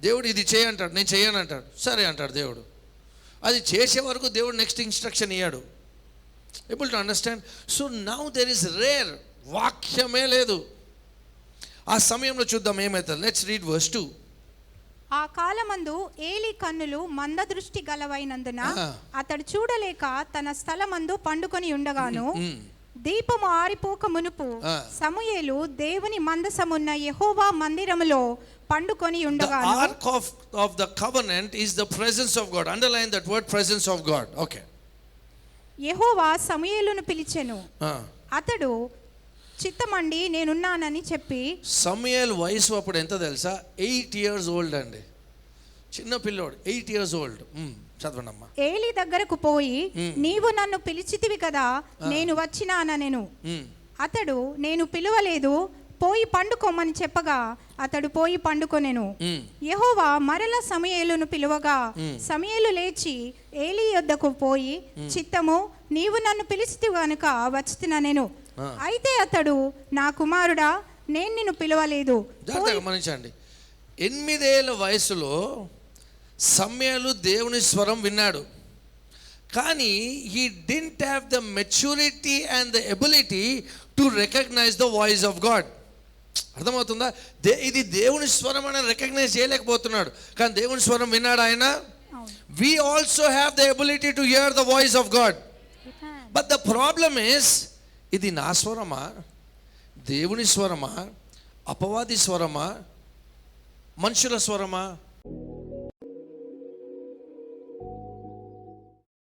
దేవుడు ఇది చేయి అంటాడు, నేను చేయను అంటాడు, సరే అంటాడు దేవుడు. అది చేసే వరకు దేవుడు నెక్స్ట్ ఇన్స్ట్రక్షన్ ఇయ్యాడు. Able to understand? So now there is rare, వాక్యమే లేదు. ఆ సమయంలో చూద్దాం ఏమవుతుంది. Let's read verse 2. ఆ కాలమందు ఏలి కన్నులు మందదృష్టి గలవైనందున అతడు చూడలేక తన స్థలమందు పండుకొని ఉండగాను, దీపము ఆరిపోక మునుపు సమూయేలు దేవుని మందసమున్న యెహోవా మందిరములో పండుకొని ఉండగాను. The ark of the covenant is the presence of God. Underline that word, presence of God. Okay. యెహోవా సమూయేలును పిలిచెను. అతడు చిత్తమండి నేనున్నానని చెప్పి. సమూయేలు వయసు అప్పుడు ఎంత తెలుసా? 8 years old అండి, చిన్న పిల్లోడు, 8 years old. చదవండమ్మా. ఏలి దగ్గరకు పోయి, నీవు నన్ను పిలిచితివి కదా, నేను వచ్చినానెను. అతడు, నేను పిలువలేదు, పోయి పండుకోమని చెప్పగా అతడు పోయి పండుకొనెను. యెహోవా మరల సమూయేలును పిలువగా సమూయేలు లేచి ఏలి యొద్దకు పోయి, చిత్తము, నీవు నన్ను పిలిచితివి గనుక వచ్చితినెను. అయితే అతడు, నా కుమారుడా, నేను నిన్ను పిలవలేదు. గమనించండి, 8 ఏళ్ల వయసులో సమూయేలు దేవుని స్వరం విన్నాడు, కానీ he didn't have the maturity and the ability to recognize the voice of God. అర్థమవుతుందా? ఇది దేవుని స్వరం అని రికగ్నైజ్ చేయలేకపోతున్నాడు, కానీ దేవుని స్వరం విన్నాడు ఆయన. We also have the ability to hear the voice of God, but the problem is, ఇది నా స్వరమా, దేవుని స్వరమా, అపవాది స్వరమా, మనుషుల స్వరమా?